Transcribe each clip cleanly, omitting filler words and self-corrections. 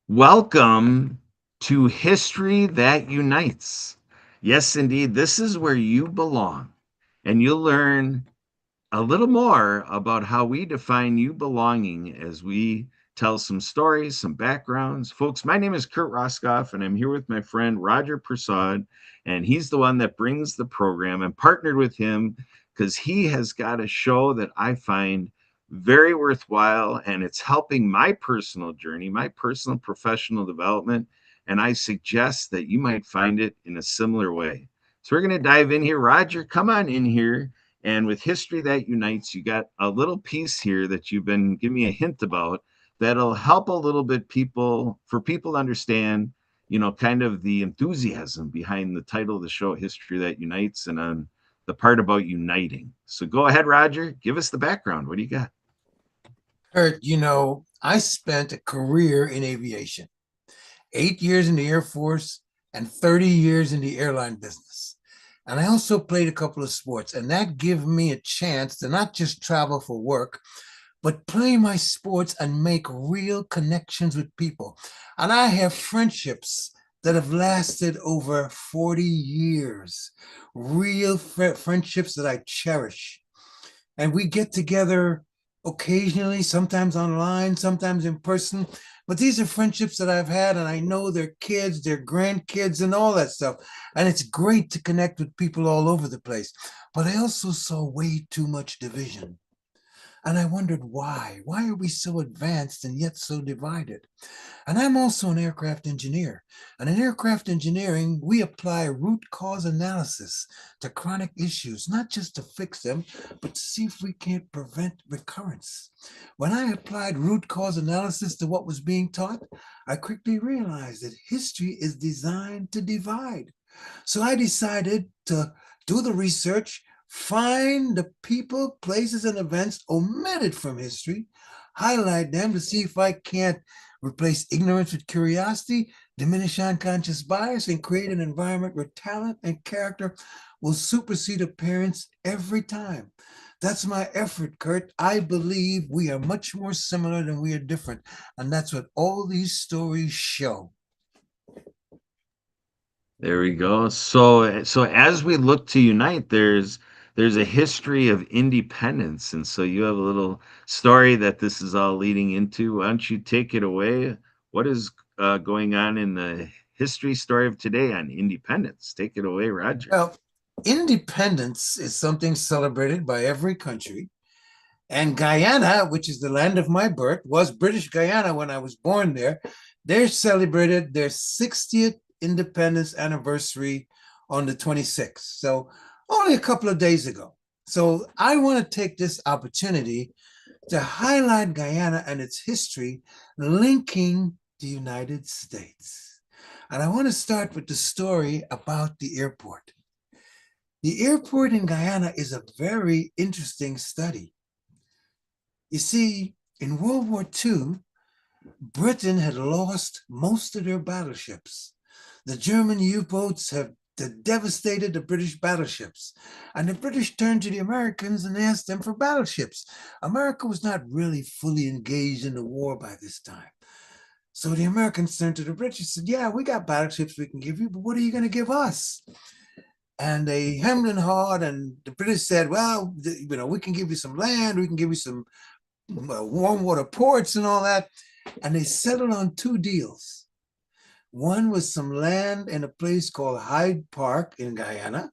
Welcome to History That Unites. Yes, indeed, this is where you belong, and you'll learn a little more about how we define you belonging as we tell some stories, some backgrounds. Folks, my name is Kurt Roskoff, and I'm here with my friend Roger Persaud, and he's the one that brings the program and partnered with him because he has got a show that I find very worthwhile, and it's helping my personal journey, my personal professional development. And I suggest that you might find it in a similar way. So we're going to dive in here. Roger, come on in here, and with History That Unites, you got a little piece here that you've been giving me a hint about that'll help a little bit people to understand, kind of the enthusiasm behind the title of the show, History That Unites, and on the part about uniting. So go ahead, Roger, give us the background. What do you got? Kurt, I spent a career in aviation, 8 years in the Air Force and 30 years in the airline business. And I also played a couple of sports, and that gave me a chance to not just travel for work, but play my sports and make real connections with people. And I have friendships that have lasted over 40 years, real friendships that I cherish. And we get together occasionally, sometimes online, sometimes in person. But these are friendships that I've had, and I know their kids, their grandkids, and all that stuff. And it's great to connect with people all over the place. But I also saw way too much division. And I wondered why. Why are we so advanced and yet so divided? And I'm also an aircraft engineer. And in aircraft engineering, we apply root cause analysis to chronic issues, not just to fix them, but to see if we can't prevent recurrence. When I applied root cause analysis to what was being taught, I quickly realized that history is designed to divide. So I decided to do the research, find the people, places, and events omitted from history, highlight them to see if I can't replace ignorance with curiosity, diminish unconscious bias, and create an environment where talent and character will supersede appearance every time. That's my effort, Kurt. I believe we are much more similar than we are different. And that's what all these stories show. There we go. So as we look to unite, there's a history of independence, and so you have a little story that this is all leading into. Why don't you take it away? What is going on in the history story of today on independence? Take it away, Roger. Well, independence is something celebrated by every country. And Guyana, which is the land of my birth, was British Guyana when I was born there. They celebrated their 60th independence anniversary on the 26th. So only a couple of days ago. So I want to take this opportunity to highlight Guyana and its history linking the United States. And I want to start with the story about the airport. The airport in Guyana is a very interesting study. You see, in World War II, Britain had lost most of their battleships. The German U-boats have devastated the British battleships. And the British turned to the Americans and asked them for battleships. America was not really fully engaged in the war by this time. So the Americans turned to the British and said, yeah, we got battleships we can give you, but what are you going to give us? And they hemmed and hawed, and the British said, well, we can give you some land, we can give you some warm water ports and all that. And they settled on two deals. One was some land in a place called Hyde Park in Guyana,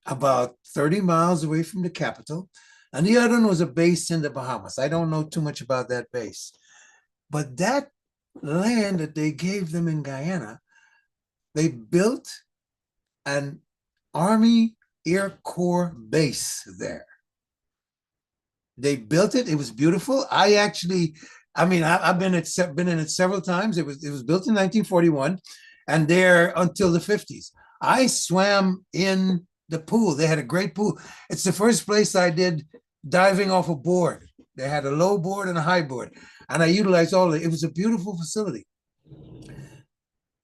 about 30 miles away from the capital. And the other one was a base in the Bahamas. I don't know too much about that base. But that land that they gave them in Guyana, they built an Army Air Corps base there. They built it. It was beautiful. I've been in it several times. It was built in 1941, and there until the 50s. I swam in the pool. They had a great pool. It's the first place I did diving off a board. They had a low board and a high board, and I utilized all of it. It was a beautiful facility.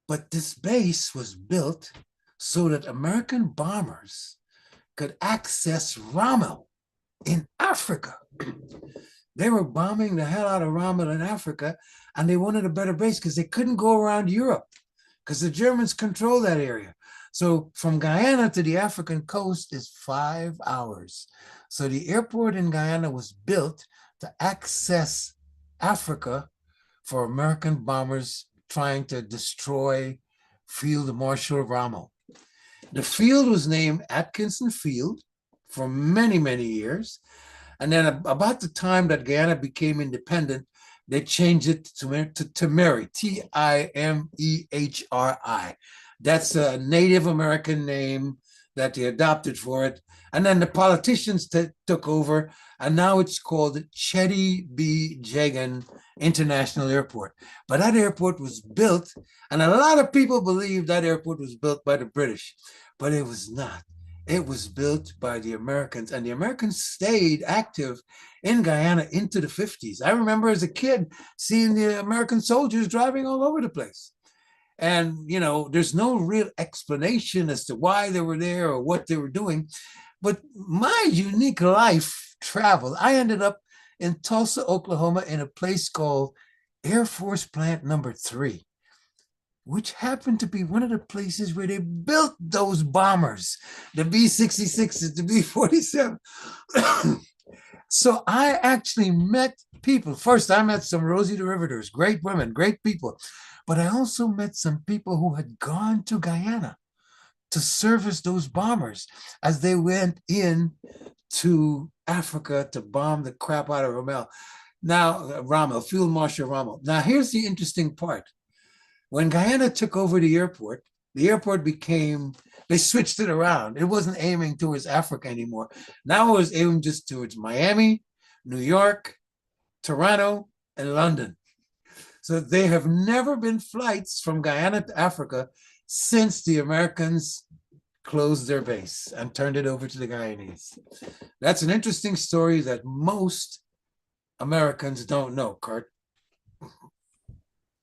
But this base was built so that American bombers could access Rommel in Africa. They were bombing the hell out of Rommel in Africa, and they wanted a better base because they couldn't go around Europe because the Germans control that area. So from Guyana to the African coast is 5 hours. So the airport in Guyana was built to access Africa for American bombers trying to destroy Field Marshal Rommel. The field was named Atkinson Field for many, many years. And then about the time that Guyana became independent, they changed it to Timehri, Timehri. That's a Native American name that they adopted for it. And then the politicians took over, and now it's called Chetty B. Jagan International Airport. But that airport was built, and a lot of people believe that airport was built by the British, but it was not. It was built by the Americans, and the Americans stayed active in Guyana into the 50s. I remember as a kid seeing the American soldiers driving all over the place. And, there's no real explanation as to why they were there or what they were doing. But my unique life travel, I ended up in Tulsa, Oklahoma, in a place called Air Force Plant Number 3, which happened to be one of the places where they built those bombers, the B-66s, the B-47. So I actually met people. First, I met some Rosie the Riveters, great women, great people. But I also met some people who had gone to Guyana to service those bombers as they went in to Africa to bomb the crap out of Rommel. Now, Rommel, Field Marshal Rommel. Now, here's the interesting part. When Guyana took over the airport became, they switched it around. It wasn't aiming towards Africa anymore. Now it was aiming just towards Miami, New York, Toronto, and London. So there have never been flights from Guyana to Africa since the Americans closed their base and turned it over to the Guyanese. That's an interesting story that most Americans don't know, Kurt.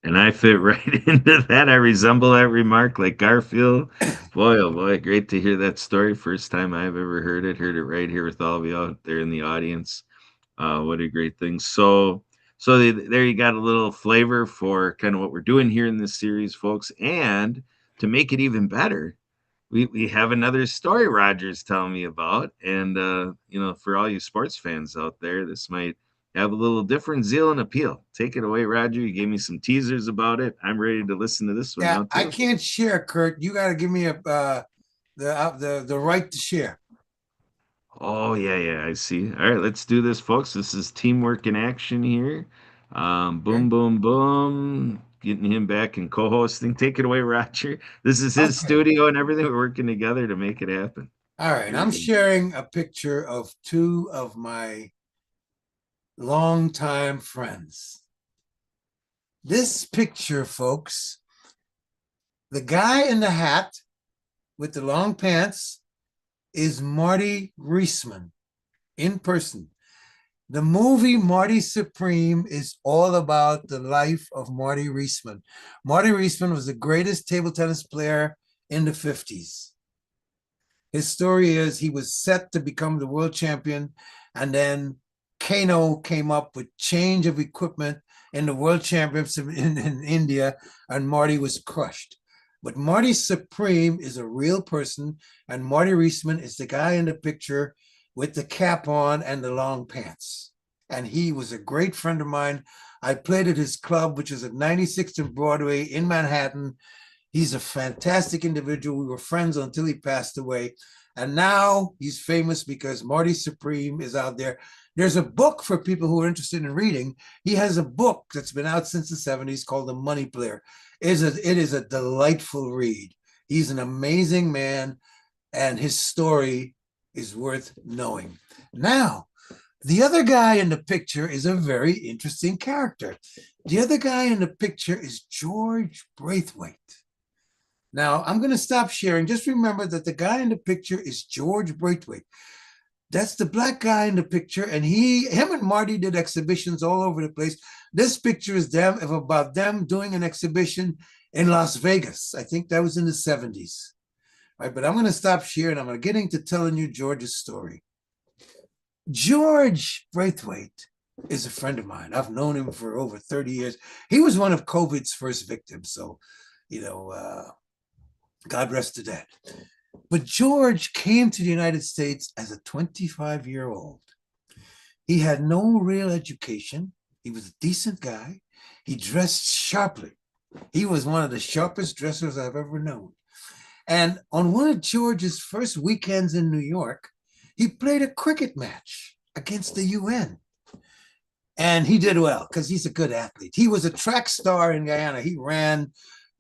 And I fit right into that. I resemble that remark like Garfield. Boy, oh boy, great to hear that story. First time I've ever heard it. Heard it right here with all of you out there in the audience. What a great thing. There you got a little flavor for kind of what we're doing here in this series, folks. And to make it even better, we have another story Roger's telling me about. And, for all you sports fans out there, this might have a little different zeal and appeal. Take it away, Roger. You gave me some teasers about it. I'm ready to listen to this one Yeah, now, I too. can't share, Kurt. You got to give me the right to share. Oh, yeah, yeah, I see. All right, let's do this, folks. This is teamwork in action here. Okay. Boom, boom, boom. Getting him back and co-hosting. Take it away, Roger. This is his Okay. studio and everything. We're working together to make it happen. All right. Here we I'm go. sharing a picture of two of my longtime friends. This picture, folks, the guy in the hat with the long pants is Marty Reisman in person. The movie Marty Supreme is all about the life of Marty Reisman. Marty Reisman was the greatest table tennis player in the 50s. His story is he was set to become the world champion, and then Kano came up with change of equipment in the world championship in India, and Marty was crushed. But Marty Supreme is a real person, and Marty Reisman is the guy in the picture with the cap on and the long pants. And he was a great friend of mine. I played at his club, which is at 96th and Broadway in Manhattan. He's a fantastic individual. We were friends until he passed away. And now he's famous because Marty Supreme is out there. There's a book for people who are interested in reading. He has a book that's been out since the 70s called The Money Player. It is a delightful read. He's an amazing man, and his story is worth knowing. Now, the other guy in the picture is a very interesting character. The other guy in the picture is George Braithwaite. Now, I'm going to stop sharing. Just remember that the guy in the picture is George Braithwaite. That's the black guy in the picture, and him and Marty did exhibitions all over the place. This picture is about them doing an exhibition in Las Vegas. I think that was in the 70s. Right, but I'm going to stop sharing. I'm going to get into telling you George's story. George Braithwaite is a friend of mine. I've known him for over 30 years. He was one of COVID's first victims. So, you know, God rest the dead. But George came to the United States as a 25-year-old. He had no real education. He was a decent guy. He dressed sharply. He was one of the sharpest dressers I've ever known. And on one of George's first weekends in New York, he played a cricket match against the UN. And he did well because he's a good athlete. He was a track star in Guyana. He ran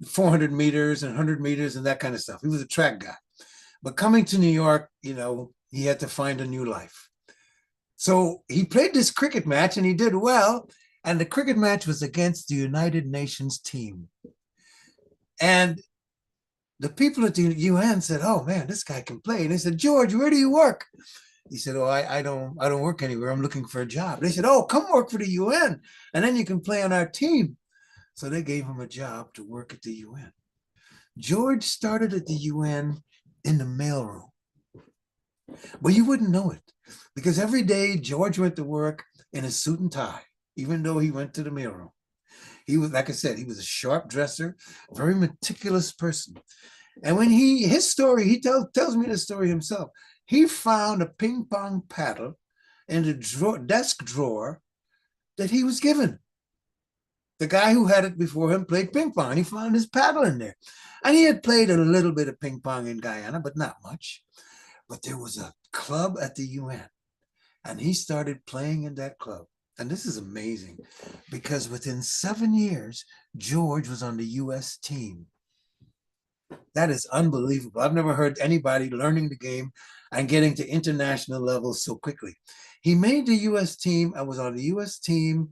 400 meters and 100 meters and that kind of stuff. He was a track guy. But coming to New York, he had to find a new life. So he played this cricket match and he did well. And the cricket match was against the United Nations team. And the people at the UN said, "Oh man, this guy can play." And they said, "George, where do you work?" He said, "Oh, I don't work anywhere. I'm looking for a job." They said, "Oh, come work for the UN, and then you can play on our team." So they gave him a job to work at the UN. George started at the UN in the mailroom, but you wouldn't know it because every day George went to work in a suit and tie, even though he went to the mailroom. He was, like I said, he was a sharp dresser, very meticulous person. And when his story, he tells me the story himself. He found a ping pong paddle in the desk drawer that he was given. The guy who had it before him played ping pong. He found his paddle in there. And he had played a little bit of ping pong in Guyana, but not much. But there was a club at the UN, and he started playing in that club. And this is amazing because within 7 years, George was on the US team. That is unbelievable. I've never heard anybody learning the game and getting to international levels so quickly. He made the US team. I was on the US team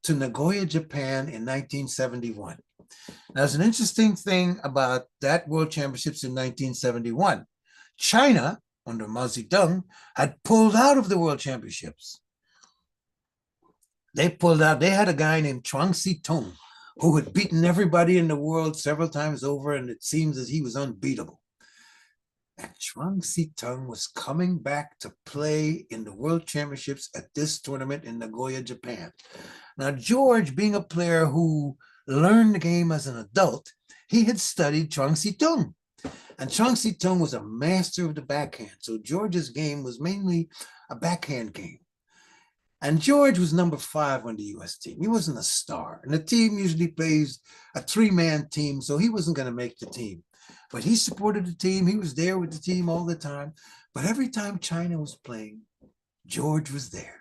to Nagoya, Japan in 1971. Now, there's an interesting thing about that World Championships in 1971. China, under Mao Zedong, had pulled out of the World Championships. They pulled out. They had a guy named Chuang Si-tung who had beaten everybody in the world several times over, and it seems as he was unbeatable. And Chuang Si-tung was coming back to play in the World Championships at this tournament in Nagoya, Japan. Now, George, being a player who learned the game as an adult, he had studied Chuang Si-tung. And Chuang Si-tung was a master of the backhand. So George's game was mainly a backhand game. And George was number 5 on the US team. He wasn't a star. And the team usually plays a 3-man team, so he wasn't going to make the team. But he supported the team. He was there with the team all the time. But every time China was playing, George was there.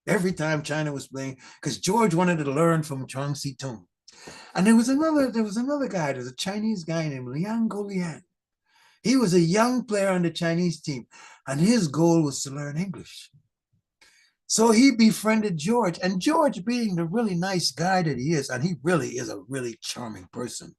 Every time China was playing, because George wanted to learn from Chuang Si-tung. And there was another guy, there's a Chinese guy named Liang Golian. He was a young player on the Chinese team, and his goal was to learn English. So he befriended George, and George, being the really nice guy that he is, and he really is a really charming person.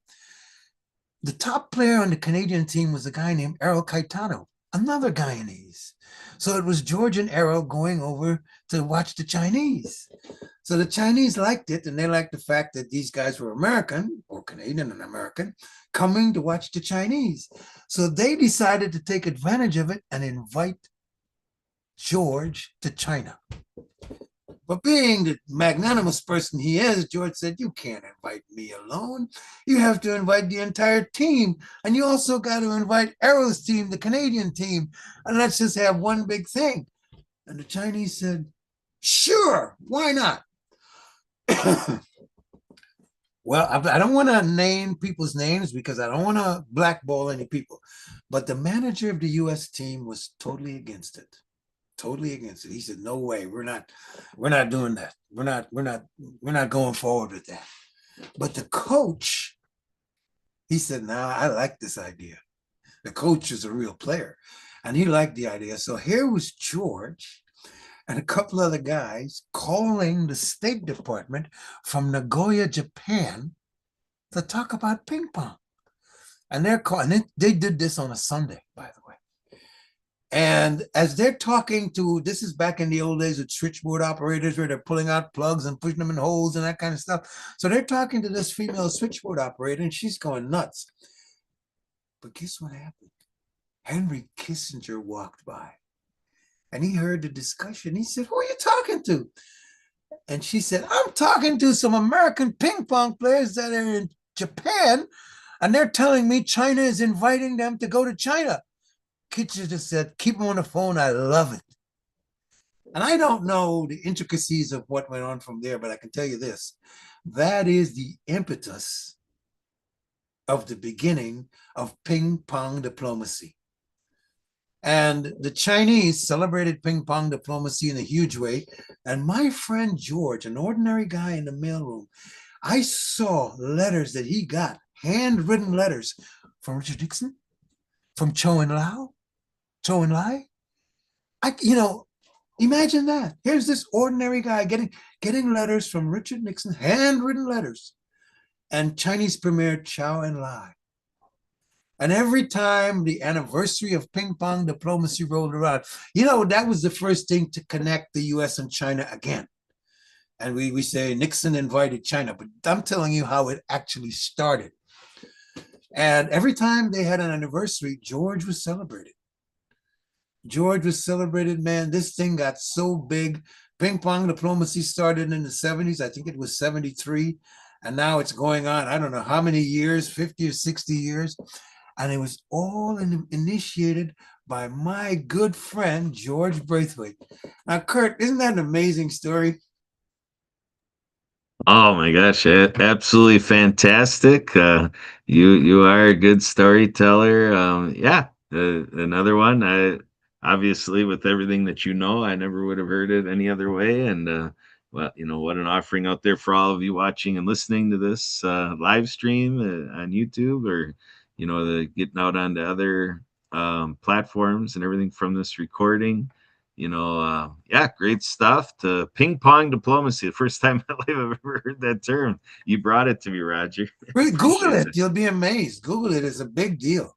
The top player on the Canadian team was a guy named Errol Caetano, another Guyanese. So it was George and Errol going over to watch the Chinese. So the Chinese liked it, and they liked the fact that these guys were American, or Canadian and American, coming to watch the Chinese. So they decided to take advantage of it and invite George to China. But being the magnanimous person he is, George said, "You can't invite me alone. You have to invite the entire team. And you also got to invite Errol's team, the Canadian team. And let's just have one big thing." And the Chinese said, "Sure, why not?" Well, I don't want to name people's names because I don't want to blackball any people. But the manager of the US team was totally against it. Totally against it. He said, "No way, we're not doing that. We're not going forward with that." But the coach, he said, "Nah, I like this idea." The coach is a real player, and he liked the idea. So here was George and a couple other guys calling the State Department from Nagoya, Japan, to talk about ping pong. And they're calling. They did this on a Sunday, by the way. And as they're talking to, this is back in the old days with switchboard operators where they're pulling out plugs and pushing them in holes and that kind of stuff. So they're talking to this female switchboard operator and she's going nuts. But guess what happened? Henry Kissinger walked by and he heard the discussion. He said, "Who are you talking to?" And she said, I'm talking to some American ping pong players that are in Japan, and they're telling me China is inviting them to go to China. Kitchen just said, keep them on the phone. I love it. And I don't know the intricacies of what went on from there, but I can tell you this: that is the impetus of the beginning of ping pong diplomacy. And the Chinese celebrated ping pong diplomacy in a huge way. And my friend George, an ordinary guy in the mailroom, I saw letters that he got, handwritten letters from Richard Nixon, from Chou and Lai. You know, imagine that. Here's this ordinary guy getting letters from Richard Nixon, handwritten letters, and Chinese Premier Chou and Lai. And every time the anniversary of ping pong diplomacy rolled around, that was the first thing to connect the US and China again. And we say Nixon invited China, but I'm telling you how it actually started. And every time they had an anniversary, George was celebrated. George was celebrated, man. This thing got so big. Ping pong diplomacy started in the 70s. I think it was 73. And now it's going on, I don't know how many years, 50 or 60 years. And it was all initiated by my good friend, George Braithwaite. Now, Kurt, isn't that an amazing story? Oh my gosh, absolutely fantastic. You are a good storyteller. Yeah, another one. I obviously with everything that you know, I never would have heard it any other way. And well, what an offering out there for all of you watching and listening to this live stream on YouTube, or the getting out onto other platforms and everything from this recording. Yeah, great stuff. To ping pong diplomacy, the first time in my life I've ever heard that term. You brought it to me, Roger. Google Appreciate it. it. You'll be amazed. Google it. It's a big deal.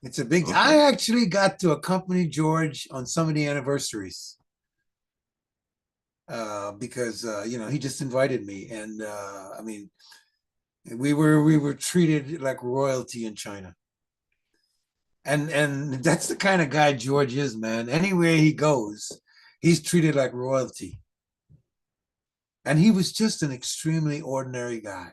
It's a big. Okay. I actually got to accompany George on some of the anniversaries because he just invited me, and I mean, we were treated like royalty in China, and that's the kind of guy George is, man. Anywhere he goes, he's treated like royalty, and he was just an extremely ordinary guy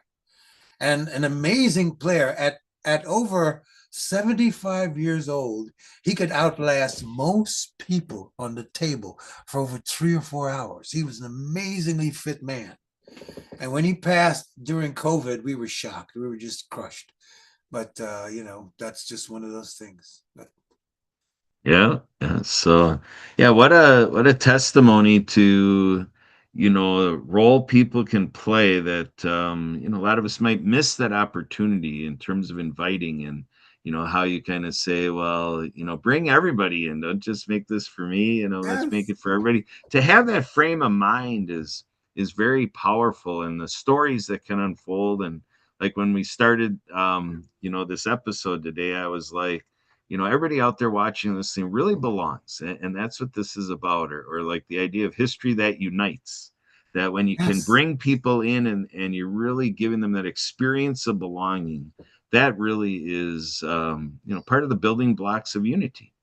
and an amazing player at over 75 years old. He could outlast most people on the table for over 3 or 4 hours. He was an amazingly fit man. And when he passed during COVID, we were shocked. We were just crushed. But that's just one of those things. But Yeah, yeah. So, yeah, what a testimony to a role people can play that a lot of us might miss that opportunity in terms of inviting, and how you kind of say, well, bring everybody in, don't just make this for me, let's make yes, it for everybody. To have that frame of mind is very powerful, and the stories that can unfold. And like when we started this episode today, I was like, everybody out there watching this thing really belongs. And that's what this is about, or like the idea of history that unites. That when you can yes. bring people in, and you're really giving them that experience of belonging, that really is, part of the building blocks of unity.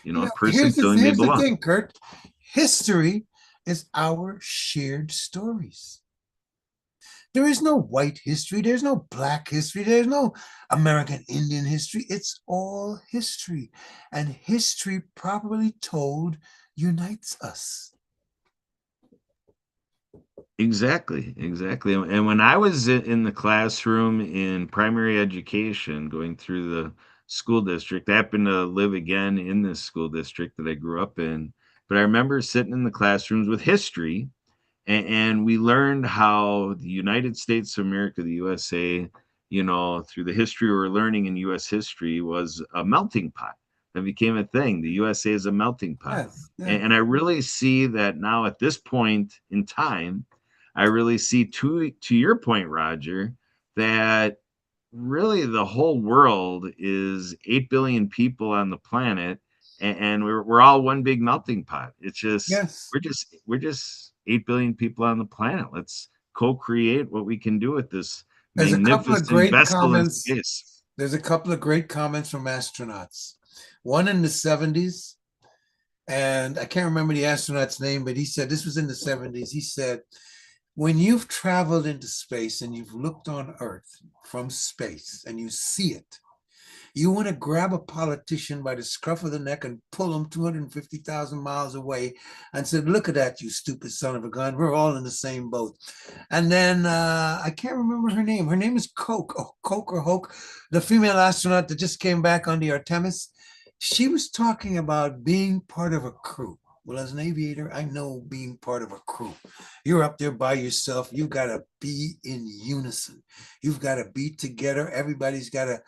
A person feeling they Here's the belong. thing, Kurt. History is our shared stories. There is no white history. There's no black history. There's no American Indian history. It's all history. And history, properly told, unites us. Exactly, exactly. And when I was in the classroom in primary education, going through the school district, I happened to live again in this school district that I grew up in. But I remember sitting in the classrooms with history, and we learned how the United States of America, the USA, through the history we are learning in US history, was a melting pot that became a thing. The USA is a melting pot. Yes, yes, And I really see that now at this point in time. I really see, to your point, Roger, that really the whole world is 8 billion people on the planet, and we're all one big melting pot. It's just yes. we're just 8 billion people on the planet. Let's co-create what we can do with this There's a couple of magnificent great vessel in comments. space. There's a couple of great comments from astronauts. One in the 70s, And I can't remember the astronaut's name, but he said this was in the 70s. He said, when you've traveled into space and you've looked on Earth from space and you see it, you want to grab a politician by the scruff of the neck and pull him 250,000 miles away and said, look at that, you stupid son of a gun. We're all in the same boat. And then I can't remember her name. Her name is Coke, Coke or Hoke, the female astronaut that just came back on the Artemis. She was talking about being part of a crew. Well, as an aviator, I know being part of a crew. You're up there by yourself. You've got to be in unison. You've got to be together. Everybody's got to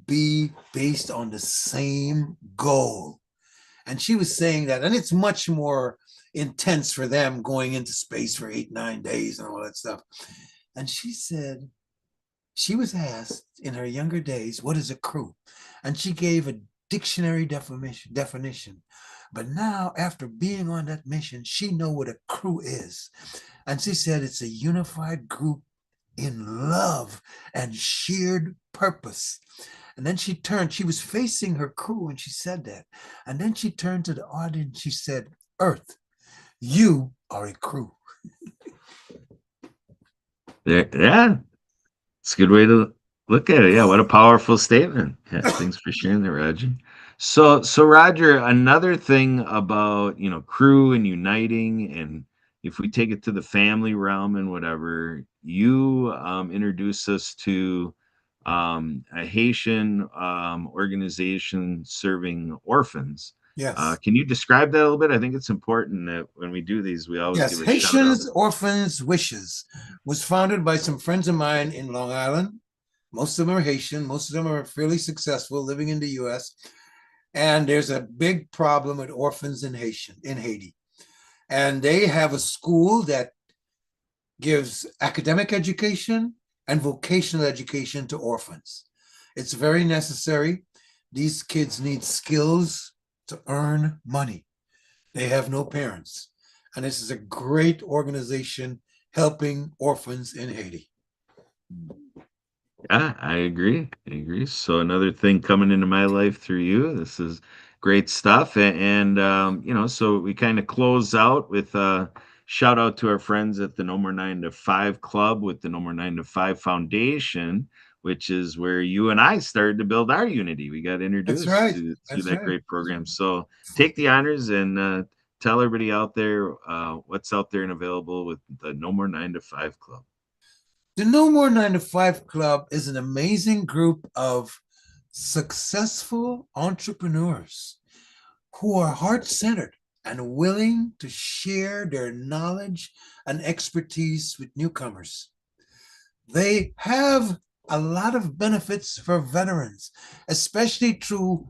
be based on the same goal. And she was saying that, and it's much more intense for them going into space for 8, 9 days and all that stuff. And she said, she was asked in her younger days, what is a crew? And she gave a dictionary definition. But now, after being on that mission, she know what a crew is. And she said it's a unified group in love and shared purpose. And then she turned, she was facing her crew and she said that. And then she turned to the audience, she said, Earth, you are a crew. Yeah, it's a good way to look at it. Yeah, what a powerful statement. Yeah, thanks for sharing that, Roger. So Roger, another thing about, crew and uniting, and if we take it to the family realm and whatever, you introduced us to a Haitian organization serving orphans. Yes. Can you describe that a little bit? I think it's important that when we do these, we always Yes, give a shout out. Haitians Orphans Wishes was founded by some friends of mine in Long Island. Most of them are Haitian. Most of them are fairly successful living in the US. And there's a big problem with orphans in Haiti. And they have a school that gives academic education and vocational education to orphans. It's very necessary. These kids need skills to earn money. They have no parents. And this is a great organization helping orphans in Haiti. Yeah, I agree. I agree. So another thing coming into my life through you. This is great stuff. So we kind of close out with a shout out to our friends at the No More 9 to 5 Club with the No More 9 to 5 Foundation, which is where you and I started to build our unity. We got That's introduced right. to That's that right. great program. So take the honors and tell everybody out there what's out there and available with the No More 9 to 5 Club. The No More 9 to 5 Club is an amazing group of successful entrepreneurs who are heart centered and willing to share their knowledge and expertise with newcomers. They have a lot of benefits for veterans, especially through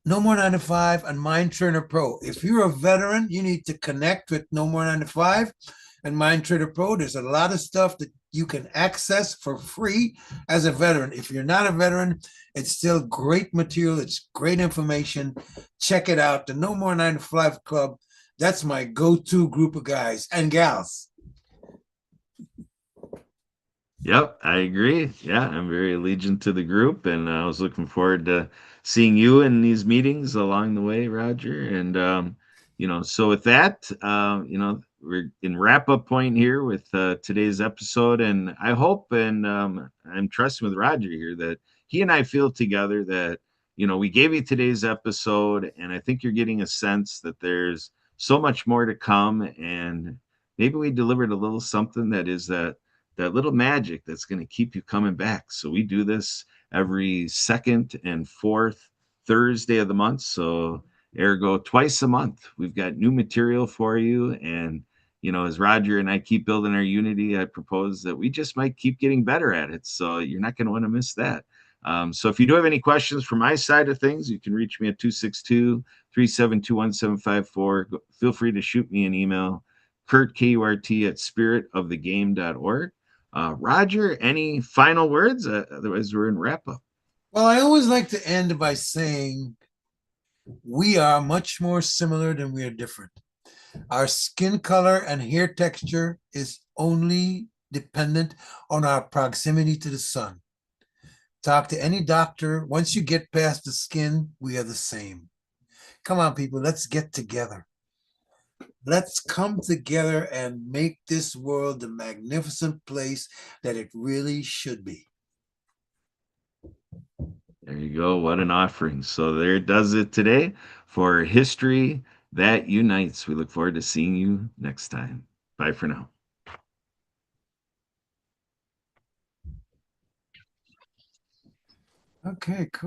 No More 9 to 5 and Mind Trainer Pro. If you're a veteran, you need to connect with No More 9 to 5 and Mind Trainer Pro. There's a lot of stuff that you can access for free as a veteran. If you're not a veteran, it's still great material. It's great information. Check it out. The No More 9 to 5 Club. That's my go-to group of guys and gals. Yep, I agree. Yeah, I'm very allegiant to the group, and I was looking forward to seeing you in these meetings along the way, Roger. And so with that, we're in wrap up point here with today's episode, and I hope and I'm trusting with Roger here that he and I feel together that we gave you today's episode, and I think you're getting a sense that there's so much more to come, and maybe we delivered a little something that is that little magic that's going to keep you coming back. So we do this every second and fourth Thursday of the month. So ergo twice a month, we've got new material for you. And, as Roger and I keep building our unity, I propose that we just might keep getting better at it. So you're not going to want to miss that. So if you do have any questions from my side of things, you can reach me at 262-372-1754. Feel free to shoot me an email, Kurt, K-U-R-T, at spiritofthegame.org. Roger, any final words? Otherwise, we're in wrap up. Well, I always like to end by saying we are much more similar than we are different. Our skin color and hair texture is only dependent on our proximity to the sun. Talk to any doctor. Once you get past the skin, we are the same. Come on, people, let's get together. Let's come together and make this world the magnificent place that it really should be. There you go. What an offering. So there does it today for History That Unites. We look forward to seeing you next time. Bye for now. Okay, cool.